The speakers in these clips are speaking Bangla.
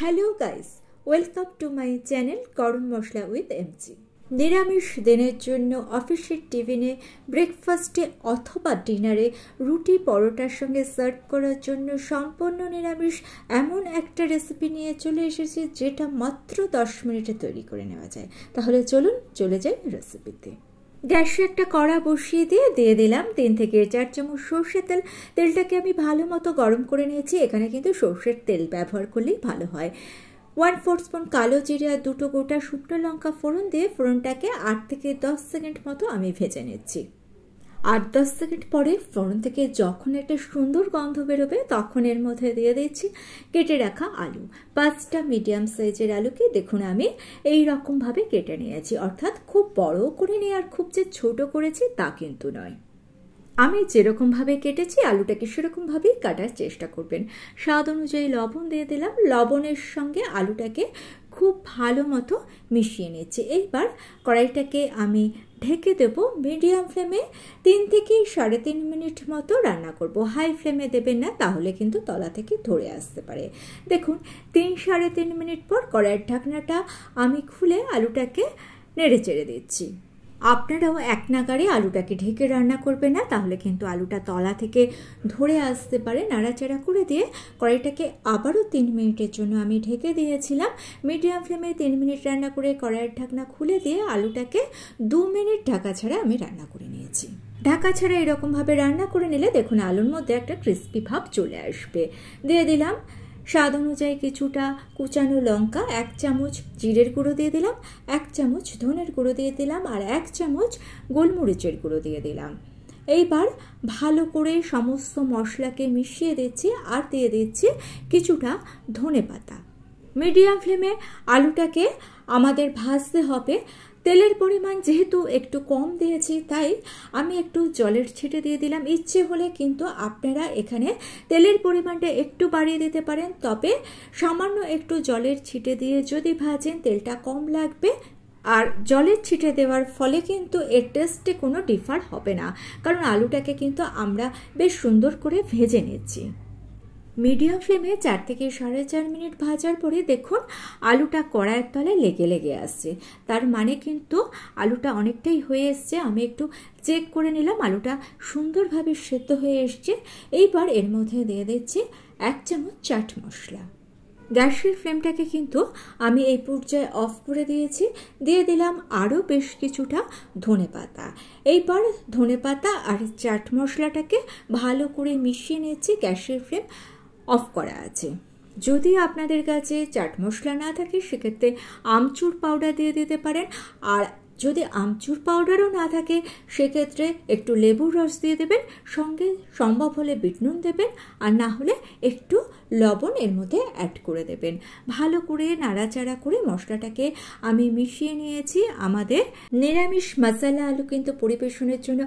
Hello guys, welcome to my channel গরম মশলা উইথ এমজি। নিরামিষ দিনের জন্য অফিসের টিফিনে, ব্রেকফাস্টে অথবা ডিনারে রুটি পরোটার সঙ্গে সার্ভ করার জন্য সম্পূর্ণ নিরামিষ এমন একটা রেসিপি নিয়ে চলে এসেছি যেটা মাত্র 10 মিনিটে তৈরি করে নেওয়া যায়। তাহলে চলুন চলে যাই রেসিপিতে। গ্যাসে একটা কড়া বসিয়ে দিয়ে দিলাম 3 থেকে 4 চামচ সর্ষের তেল। তেলটাকে আমি ভালো মতো গরম করে নিয়েছি। এখানে কিন্তু সর্ষের তেল ব্যবহার করলেই ভালো হয়। 1/4 স্পুন কালো জিরে আর 2টো গোটা শুকনো লঙ্কা ফোড়ন দিয়ে ফোড়নটাকে 8 থেকে 10 সেকেন্ড মতো আমি ভেজে নিচ্ছি। 8-10 সেকেন্ড পরে ফোড়ন থেকে যখন একটা সুন্দর গন্ধ বেরোবে তখন এর মধ্যে দিয়ে দিচ্ছি কেটে রাখা আলু। 5টা মিডিয়াম সাইজের আলুকে দেখুন আমি এই রকমভাবে কেটে নিয়েছি, অর্থাৎ খুব বড় করে নিয়ে আর খুব যে ছোট করেছি তা কিন্তু নয়। আমি যেরকমভাবে কেটেছি আলুটাকে সেরকমভাবেই কাটার চেষ্টা করবেন। স্বাদ অনুযায়ী লবণ দিয়ে দিলাম। লবণের সঙ্গে আলুটাকে খুব ভালো মতো মিশিয়ে নিচ্ছি। এইবার কড়াইটাকে আমি ঢেকে দেবো মিডিয়াম ফ্লেমে। 3 থেকে 3.5 মিনিট মতো রান্না করব। হাই ফ্লেমে দেবেন না, তাহলে কিন্তু তলা থেকে ধরে আসতে পারে। দেখুন 3-3.5 মিনিট পর কড়াইয়ের ঢাকনাটা আমি খুলে আলুটাকে নেড়ে চেড়ে দিচ্ছি। আপনারাও এক নাগাড়ে আলুটাকে ঢেকে রান্না করবেন না, তাহলে কিন্তু আলুটা তলা থেকে ধরে আসতে পারে। নাড়াচাড়া করে দিয়ে কড়াইটাকে আবারও 3 মিনিটের জন্য আমি ঢেকে দিয়েছিলাম। মিডিয়াম ফ্লেমে 3 মিনিট রান্না করে কড়াইয়ের ঢাকনা খুলে দিয়ে আলুটাকে 2 মিনিট ঢাকা ছাড়া আমি রান্না করে নিয়েছি। ঢাকা ছাড়া এরকমভাবে রান্না করে নিলে দেখুন আলুর মধ্যে একটা ক্রিস্পি ভাব চলে আসবে। দিয়ে দিলাম স্বাদ অনুযায়ী কিছুটা কুচানো লঙ্কা, 1 চামচ জিরের গুঁড়ো দিয়ে দিলাম, 1 চামচ ধনের গুঁড়ো দিয়ে দিলাম আর 1 চামচ গোলমরিচের গুঁড়ো দিয়ে দিলাম। এইবার ভালো করে সমস্ত মশলাকে মিশিয়ে দিচ্ছি আর দিয়ে দিচ্ছি কিছুটা ধনেপাতা। মিডিয়াম ফ্লেমে আলুটাকে আমাদের ভাজতে হবে। তেলের পরিমাণ যেহেতু একটু কম দিয়েছি তাই আমি একটু জলের ছিটে দিয়ে দিলাম। ইচ্ছে হলে কিন্তু আপনারা এখানে তেলের পরিমাণটা একটু বাড়িয়ে দিতে পারেন, তবে সামান্য একটু জলের ছিটে দিয়ে যদি ভাজেন তেলটা কম লাগবে। আর জলের ছিটে দেওয়ার ফলে কিন্তু এর টেস্টে কোনো ডিফার হবে না, কারণ আলুটাকে কিন্তু আমরা বেশ সুন্দর করে ভেজে নিচ্ছি। মিডিয়াম ফ্লেমে 4 থেকে 4.5 মিনিট ভাজার পরে দেখুন আলুটা কড়াইয়ের তলায় লেগে আসছে, তার মানে কিন্তু আলুটা অনেকটাই হয়ে এসছে। আমি একটু চেক করে নিলাম, আলুটা সুন্দরভাবে সেদ্ধ হয়ে এসছে। এইবার এর মধ্যে দিয়ে দিচ্ছি 1 চামচ চাট মশলা। গ্যাসের ফ্লেমটাকে কিন্তু আমি এই পর্যায়ে অফ করে দিয়েছি। দিয়ে দিলাম আরও বেশ কিছুটা ধনেপাতা। এইবার ধনেপাতা আর চাট মশলাটাকে ভালো করে মিশিয়ে নিচ্ছি। গ্যাসের ফ্লেম অফ করা আছে। যদি আপনাদের কাছে চাট মশলা না থাকে সেক্ষেত্রে আমচুর পাউডার দিয়ে দিতে পারেন, আর যদি আমচুর পাউডারও না থাকে সেক্ষেত্রে একটু লেবুর রস দিয়ে দেবেন, সঙ্গে সম্ভব হলে বিট নুন দেবেন, আর না হলে একটু লবণ এর মধ্যে অ্যাড করে দেবেন। ভালো করে নাড়াচাড়া করে মশলাটাকে আমি মিশিয়ে নিয়েছি। আমাদের নিরামিষ মশলা আলু কিন্তু পরিবেশনের জন্য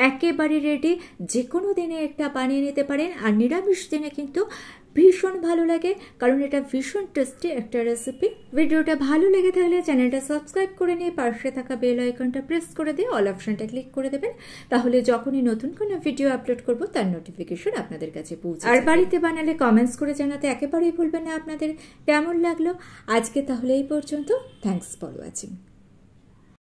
একেবারে রেডি। যে কোনো দিনে একটা বানিয়ে নিতে পারেন, আর নিরামিষ দিনে কিন্তু ভীষণ ভালো লাগে, কারণ এটা ভীষণ টেস্টি একটা রেসিপি। ভিডিওটা ভালো লেগে থাকলে চ্যানেলটা সাবস্ক্রাইব করে নিয়ে পাশে থাকা বেল আইকনটা প্রেস করে দিয়ে অল অপশনটা ক্লিক করে দেবেন, তাহলে যখনই নতুন কোনো ভিডিও আপলোড করব তার নোটিফিকেশন আপনাদের কাছে পৌঁছে। আর বাড়িতে বানালে কমেন্টস করে জানাতে একেবারেই ভুলবেন না আপনাদের কেমন লাগলো। আজকে তাহলে এই পর্যন্ত। Thanks for watching.